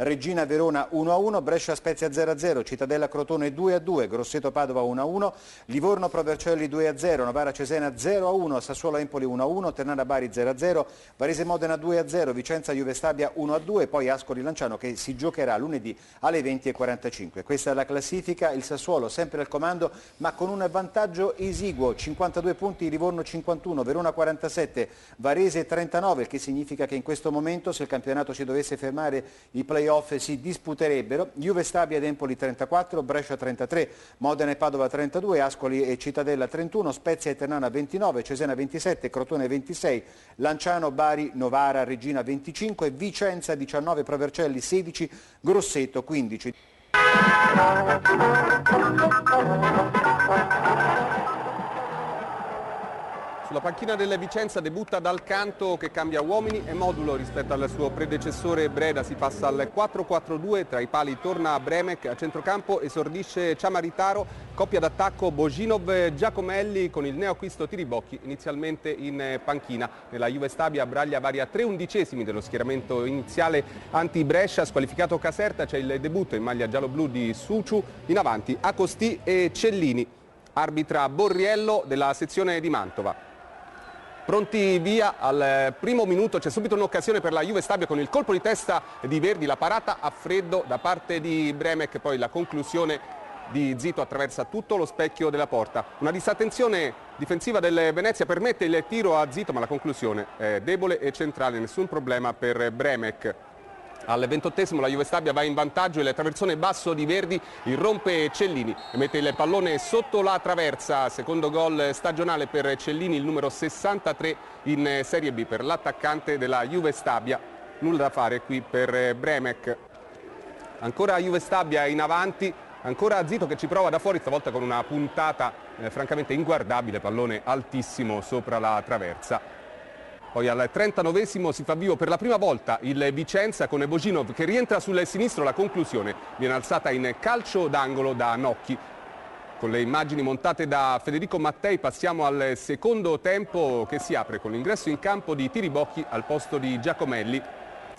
Reggina Verona 1-1, Brescia Spezia 0-0, Cittadella Crotone 2-2, Grosseto Padova 1-1, Livorno Pro Vercelli 2-0, Novara Cesena 0-1, Sassuolo Empoli 1-1, Ternana Bari 0-0, Varese Modena 2-0, Vicenza Juve Stabia 1-2, poi Ascoli Lanciano che si giocherà lunedì alle 20:45. Questa è la classifica, il Sassuolo sempre al comando ma con un vantaggio esiguo, 52 punti, Livorno 51, Verona 47, Varese 39, il che significa che in questo momento se il campionato si dovesse fermare i playoff si disputerebbero. Juve Stabia ed Empoli 34, Brescia 33, Modena e Padova 32, Ascoli e Cittadella 31, Spezia e Ternana 29, Cesena 27, Crotone 26, Lanciano, Bari, Novara, Reggina 25, Vicenza 19, Pro Vercelli 16, Grosseto 15. Sulla panchina del Vicenza debutta Dal Canto che cambia uomini e modulo rispetto al suo predecessore Breda, si passa al 4-4-2, tra i pali torna Bremek, a centrocampo esordisce Ciamaritaro, coppia d'attacco Božinov-Giacomelli con il neoacquisto Tiribocchi inizialmente in panchina. Nella Juve Stabia Braglia varia 3/11 dello schieramento iniziale anti-Brescia, squalificato Caserta, c'è il debutto in maglia giallo-blu di Suciu, in avanti Acosti e Cellini, arbitra Borriello della sezione di Mantova. Pronti via, al primo minuto c'è subito un'occasione per la Juve Stabia con il colpo di testa di Verdi, la parata a freddo da parte di Bremek, poi la conclusione di Zito attraversa tutto lo specchio della porta. Una disattenzione difensiva del Venezia permette il tiro a Zito, ma la conclusione è debole e centrale, nessun problema per Bremek. Al 28esimo la Juve Stabia va in vantaggio, il traversone basso di Verdi irrompe Cellini e mette il pallone sotto la traversa, secondo gol stagionale per Cellini, il numero 63 in Serie B per l'attaccante della Juve Stabia. Nulla da fare qui per Bremek. Ancora Juve Stabia in avanti, ancora Zito che ci prova da fuori, stavolta con una puntata francamente inguardabile, pallone altissimo sopra la traversa. Poi al 39esimo si fa vivo per la prima volta il Vicenza con Božinov che rientra sul sinistro, la conclusione viene alzata in calcio d'angolo da Nocchi. Con le immagini montate da Federico Mattei passiamo al secondo tempo che si apre con l'ingresso in campo di Tiribocchi al posto di Giacomelli.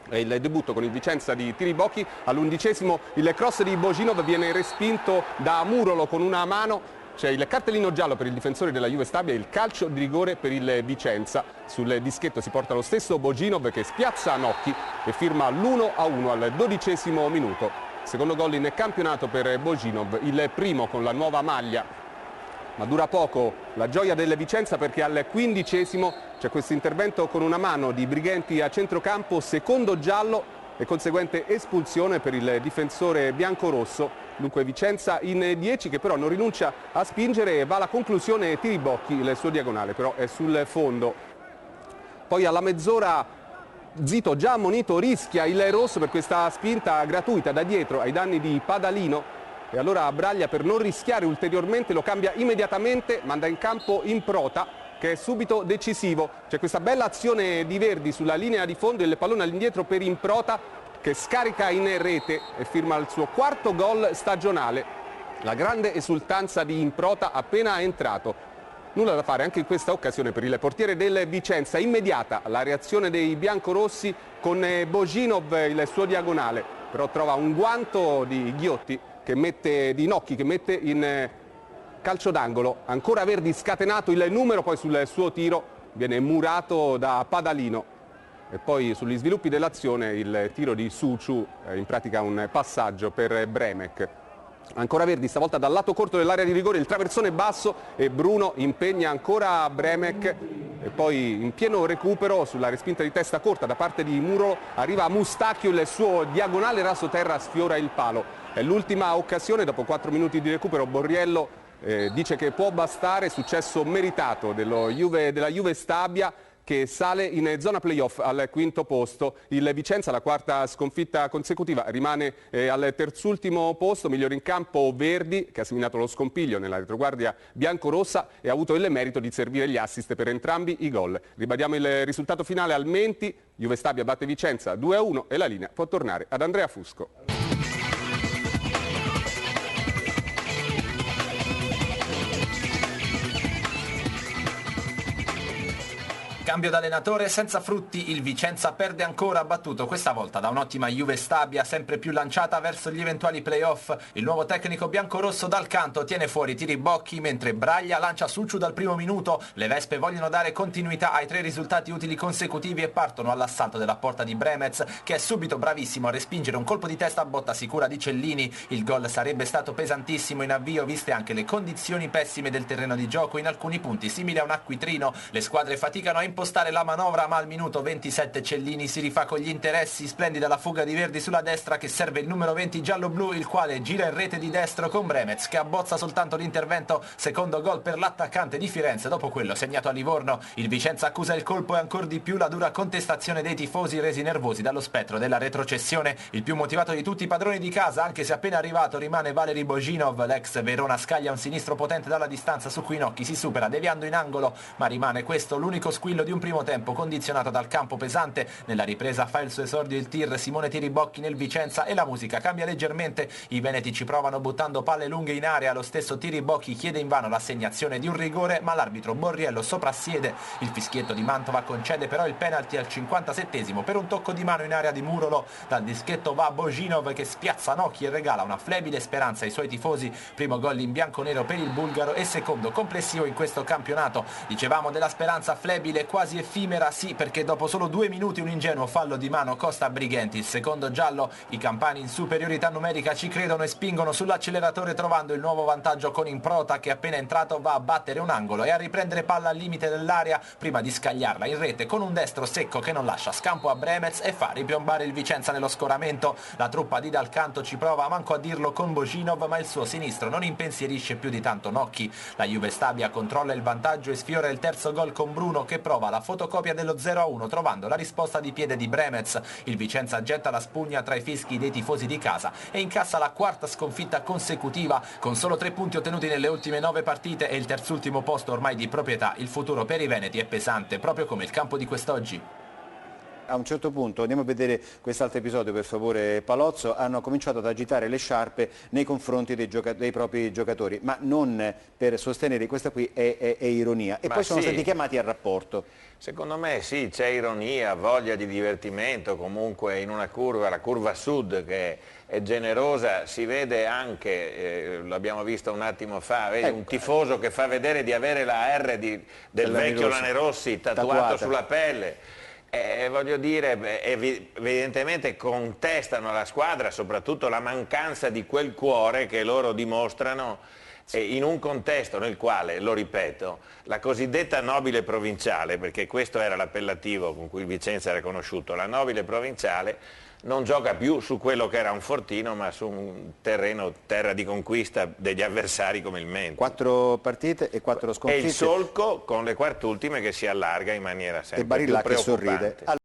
È il debutto con il Vicenza di Tiribocchi, all'11esimo il cross di Božinov viene respinto da Murolo con una mano. C'è il cartellino giallo per il difensore della Juve Stabia e il calcio di rigore per il Vicenza. Sul dischetto si porta lo stesso Božinov che spiazza Nocchi e firma l'1-1 al 12esimo minuto. Secondo gol in campionato per Božinov, il primo con la nuova maglia. Ma dura poco la gioia del Vicenza perché al 15esimo c'è questo intervento con una mano di Brighenti a centrocampo, secondo giallo e conseguente espulsione per il difensore biancorosso. Dunque Vicenza in 10 che però non rinuncia a spingere e va alla conclusione Tiribocchi, il suo diagonale però è sul fondo. Poi alla mezz'ora Zito, già ammonito, rischia il rosso per questa spinta gratuita da dietro ai danni di Padalino e allora Braglia, per non rischiare ulteriormente, lo cambia immediatamente, manda in campo Improta che è subito decisivo. C'è questa bella azione di Verdi sulla linea di fondo, il pallone all'indietro per Improta che scarica in rete e firma il suo quarto gol stagionale. La grande esultanza di Improta appena entrato. Nulla da fare anche in questa occasione per il portiere del Vicenza, immediata la reazione dei biancorossi con Božinov il suo diagonale, però trova un guanto di Ghiotti che mette, di Nocchi che mette in calcio d'angolo. Ancora Verdi scatenato il numero, poi sul suo tiro viene murato da Padalino. E poi sugli sviluppi dell'azione il tiro di Suciu, in pratica un passaggio per Bremek. Ancora Verdi, stavolta dal lato corto dell'area di rigore, il traversone basso e Bruno impegna ancora Bremek e poi in pieno recupero sulla respinta di testa corta da parte di Muro arriva Mustacchio, il suo diagonale raso terra sfiora il palo. È l'ultima occasione, dopo 4 minuti di recupero Borriello dice che può bastare, successo meritato della Juve Stabia che sale in zona playoff al quinto posto. Il Vicenza, la quarta sconfitta consecutiva, rimane al terzultimo posto. Migliore in campo Verdi, che ha seminato lo scompiglio nella retroguardia biancorossa e ha avuto il merito di servire gli assist per entrambi i gol. Ribadiamo il risultato finale al Menti: Juve Stabia batte Vicenza 2-1 e la linea può tornare ad Andrea Fusco. Cambio d'allenatore senza frutti, il Vicenza perde ancora, battuto questa volta da un'ottima Juve Stabia, sempre più lanciata verso gli eventuali play-off. Il nuovo tecnico biancorosso dal canto tiene fuori Tiribocchi, mentre Braglia lancia Suciu dal primo minuto. Le Vespe vogliono dare continuità ai 3 risultati utili consecutivi e partono all'assalto della porta di Bremez, che è subito bravissimo a respingere un colpo di testa a botta sicura di Cellini. Il gol sarebbe stato pesantissimo in avvio, viste anche le condizioni pessime del terreno di gioco, in alcuni punti simile a un acquitrino. Le squadre faticano a impostare la manovra, ma al minuto 27 Cellini si rifà con gli interessi. Splendida la fuga di Verdi sulla destra, che serve il numero 20 giallo-blu, il quale gira in rete di destro con Bremez, che abbozza soltanto l'intervento. Secondo gol per l'attaccante di Firenze dopo quello segnato a Livorno. Il Vicenza accusa il colpo e ancor di più la dura contestazione dei tifosi, resi nervosi dallo spettro della retrocessione. Il più motivato di tutti i padroni di casa, anche se appena arrivato, rimane Valeri Bojinov. L'ex Verona scaglia un sinistro potente dalla distanza su cui Nocchi si supera deviando in angolo, ma rimane questo l'unico squillo di un primo tempo condizionato dal campo pesante. Nella ripresa fa il suo esordio il tir Simone Tiribocchi nel Vicenza e la musica cambia leggermente. I veneti ci provano buttando palle lunghe in area, lo stesso Tiribocchi chiede invano l'assegnazione di un rigore, ma l'arbitro Borriello soprassiede. Il fischietto di Mantova concede però il penalty al 57esimo per un tocco di mano in area di Murolo. Dal dischetto va Bojinov, che spiazza Nocchi e regala una flebile speranza ai suoi tifosi. Primo gol in bianconero per il bulgaro e secondo complessivo in questo campionato. Dicevamo della speranza flebile, quasi effimera, sì, perché dopo solo 2 minuti un ingenuo fallo di mano costa a Brighenti il secondo giallo. I campani in superiorità numerica ci credono e spingono sull'acceleratore, trovando il nuovo vantaggio con Improta, che appena entrato va a battere un angolo e a riprendere palla al limite dell'area prima di scagliarla in rete con un destro secco che non lascia scampo a Bremez e fa ripiombare il Vicenza nello scoramento. La truppa di Dal Canto ci prova manco a dirlo con Bojinov, ma il suo sinistro non impensierisce più di tanto Nocchi. La Juve Stabia controlla il vantaggio e sfiora il terzo gol con Bruno, che prova la fotocopia dello 0-1 trovando la risposta di piede di Bremez. Il Vicenza getta la spugna tra i fischi dei tifosi di casa e incassa la 4ª sconfitta consecutiva, con solo 3 punti ottenuti nelle ultime 9 partite e il terzultimo posto ormai di proprietà. Il futuro per i veneti è pesante, proprio come il campo di quest'oggi. A un certo punto, andiamo a vedere quest'altro episodio per favore Palozzo, hanno cominciato ad agitare le sciarpe nei confronti dei propri giocatori, ma non per sostenere, questa qui è ironia, e poi sono stati chiamati al rapporto. Secondo me sì, c'è ironia, voglia di divertimento, comunque in una curva, la curva sud che è generosa, si vede anche, l'abbiamo visto un attimo fa, vedi, un tifoso che fa vedere di avere la R del vecchio Lanerossi tatuato sulla pelle. Voglio dire, evidentemente contestano la squadra, soprattutto la mancanza di quel cuore che loro dimostrano in un contesto nel quale, lo ripeto, la cosiddetta nobile provinciale, perché questo era l'appellativo con cui il Vicenza era conosciuto, la nobile provinciale non gioca più su quello che era un fortino, ma su un terra di conquista degli avversari come il Mente. 4 partite e 4 sconfitte. E il solco con le quartultime che si allarga in maniera sempre più preoccupante. E Barilla che sorride.